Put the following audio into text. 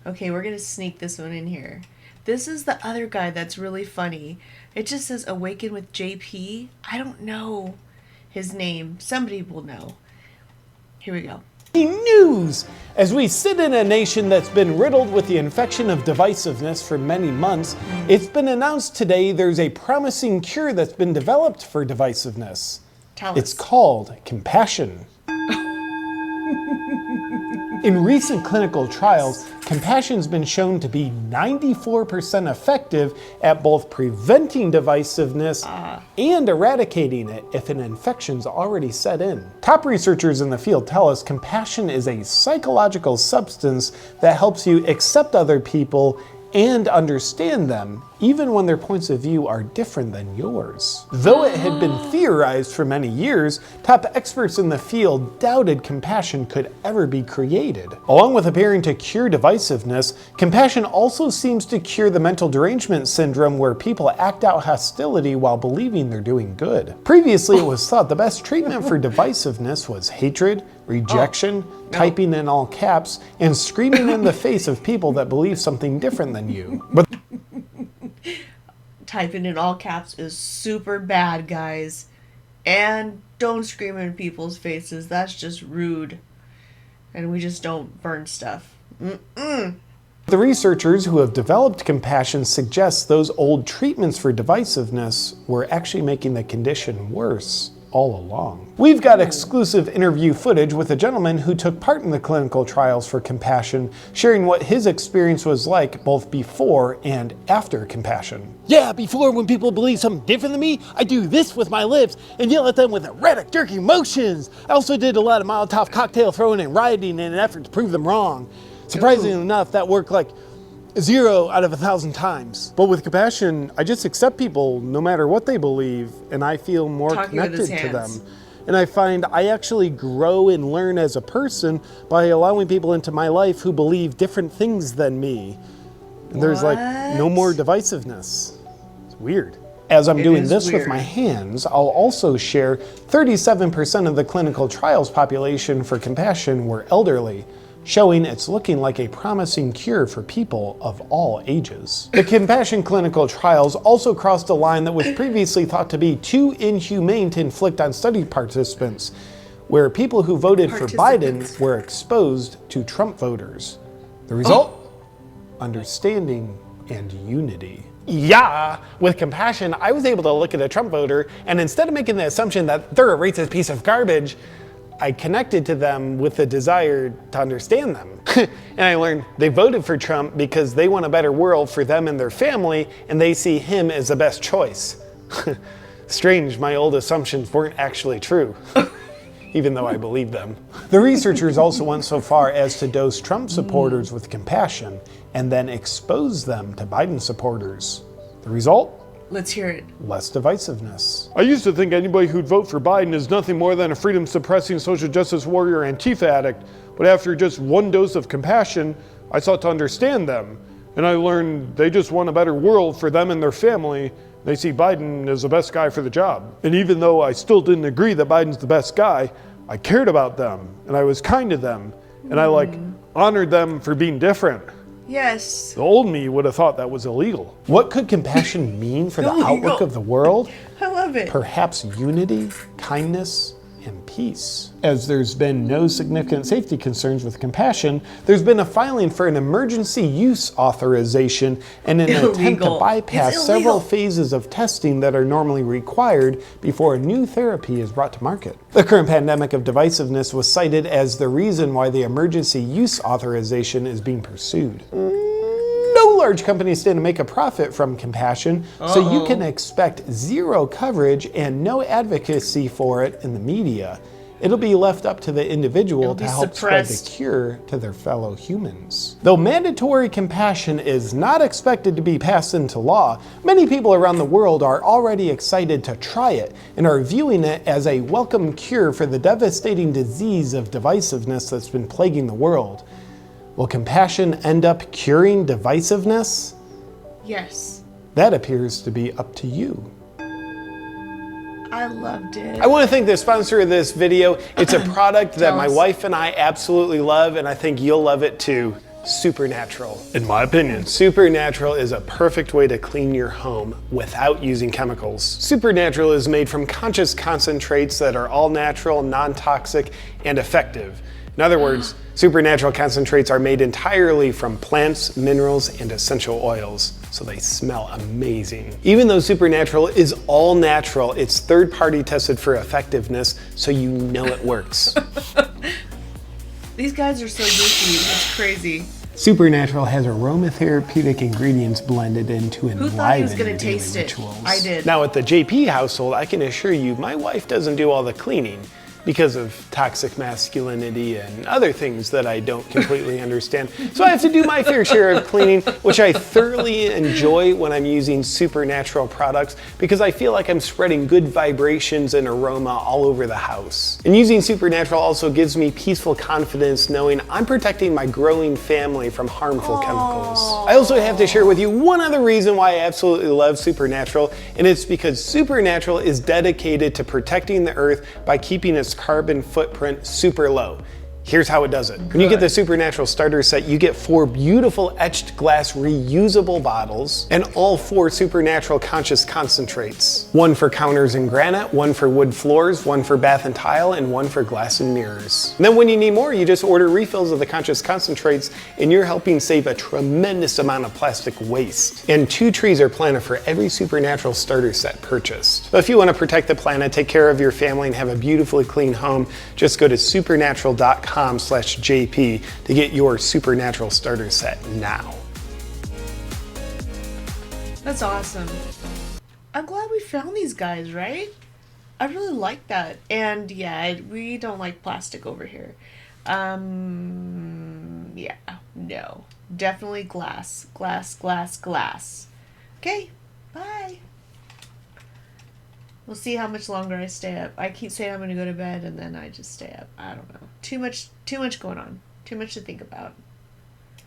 Okay, we're gonna sneak this one in here. This is the other guy that's really funny. It just says Awaken with JP. I don't know his name. Somebody will know. Here we go. News! As we sit in a nation that's been riddled with the infection of divisiveness for many months, it's been announced today there's a promising cure that's been developed for divisiveness. Tell us. It's called compassion. In recent clinical trials, compassion's been shown to be 94% effective at both preventing divisiveness and eradicating it if an infection's already set in. Top researchers in the field tell us compassion is a psychological substance that helps you accept other people and understand them, even when their points of view are different than yours. Though it had been theorized for many years, top experts in the field doubted compassion could ever be created. Along with appearing to cure divisiveness, compassion also seems to cure the mental derangement syndrome where people act out hostility while believing they're doing good. Previously, it was thought the best treatment for divisiveness was hatred, rejection, typing in all caps, and screaming in the face of people that believe something different than you. But Typing in all caps is super bad, guys. And don't scream in people's faces. That's just rude. And we just don't burn stuff. The researchers who have developed compassion suggest those old treatments for divisiveness were actually making the condition worse all along. We've got exclusive interview footage with a gentleman who took part in the clinical trials for compassion, sharing what his experience was like both before and after compassion. Yeah, before when people believe something different than me, I do this with my lips and yell at them with erratic, jerky motions. I also did a lot of Molotov cocktail throwing and rioting in an effort to prove them wrong. Surprisingly enough, that worked like 0 out of 1,000 times. But with compassion, I just accept people no matter what they believe, and I feel more connected to them. And I find I actually grow and learn as a person by allowing people into my life who believe different things than me. And there's like no more divisiveness. It's weird. As I'm doing this with my hands, I'll also share 37% of the clinical trials population for compassion were elderly, showing it's looking like a promising cure for people of all ages. The compassion clinical trials also crossed a line that was previously thought to be too inhumane to inflict on study participants, where people who voted for Biden were exposed to Trump voters. The result? Understanding and unity. Yeah, with compassion, I was able to look at a Trump voter, and instead of making the assumption that they're a racist piece of garbage, I connected to them with a desire to understand them. And I learned they voted for Trump because they want a better world for them and their family, and they see him as the best choice. Strange, my old assumptions weren't actually true, even though I believed them. The researchers also went so far as to dose Trump supporters with compassion and then expose them to Biden supporters. The result? Let's hear it. Less divisiveness. I used to think anybody who'd vote for Biden is nothing more than a freedom-suppressing social justice warrior Antifa addict, but after just one dose of compassion, I sought to understand them, and I learned they just want a better world for them and their family. They see Biden as the best guy for the job. And even though I still didn't agree that Biden's the best guy, I cared about them, and I was kind to them, and I honored them for being different. Yes. The old me would have thought that was illegal. What could compassion mean for the outlook of the world? I love it. Perhaps unity, kindness, and peace. As there's been no significant safety concerns with compassion, there's been a filing for an emergency use authorization in an attempt to bypass several phases of testing that are normally required before a new therapy is brought to market. The current pandemic of divisiveness was cited as the reason why the emergency use authorization is being pursued. No large companies stand to make a profit from compassion, so you can expect zero coverage and no advocacy for it in the media. It'll be left up to the individual to help spread the cure to their fellow humans. Though mandatory compassion is not expected to be passed into law, many people around the world are already excited to try it and are viewing it as a welcome cure for the devastating disease of divisiveness that's been plaguing the world. Will compassion end up curing divisiveness? Yes. That appears to be up to you. I loved it. I want to thank the sponsor of this video. It's a product that my wife and I absolutely love, and I think you'll love it too. Supernatural. In my opinion. Supernatural is a perfect way to clean your home without using chemicals. Supernatural is made from conscious concentrates that are all natural, non-toxic, and effective. In other words, Supernatural concentrates are made entirely from plants, minerals, and essential oils, so they smell amazing. Even though Supernatural is all natural, it's third-party tested for effectiveness, so you know it works. These guys are so goofy. It's crazy. Supernatural has aromatherapeutic ingredients blended in to enliven Who thought he was your going to daily taste it? rituals. I did. Now at the JP household, I can assure you my wife doesn't do all the cleaning because of toxic masculinity and other things that I don't completely understand. So I have to do my fair share of cleaning, which I thoroughly enjoy when I'm using Supernatural products because I feel like I'm spreading good vibrations and aroma all over the house. And using Supernatural also gives me peaceful confidence knowing I'm protecting my growing family from harmful chemicals. I also have to share with you one other reason why I absolutely love Supernatural, and it's because Supernatural is dedicated to protecting the earth by keeping its carbon footprint super low. Here's how it does it. When you get the Supernatural starter set, you get 4 beautiful etched glass reusable bottles and all 4 Supernatural conscious concentrates. 1 for counters and granite, 1 for wood floors, 1 for bath and tile, and 1 for glass and mirrors. And then when you need more, you just order refills of the conscious concentrates and you're helping save a tremendous amount of plastic waste. And 2 trees are planted for every Supernatural starter set purchased. So if you want to protect the planet, take care of your family, and have a beautifully clean home, just go to supernatural.com/JP to get your Supernatural starter set now. That's awesome. I'm glad we found these guys, right? I really like that. And yeah, we don't like plastic over here. Yeah, no. Definitely glass. Glass, glass, glass. Okay, bye. We'll see how much longer I stay up. I keep saying I'm going to go to bed and then I just stay up. I don't know. Too much going on. Too much to think about.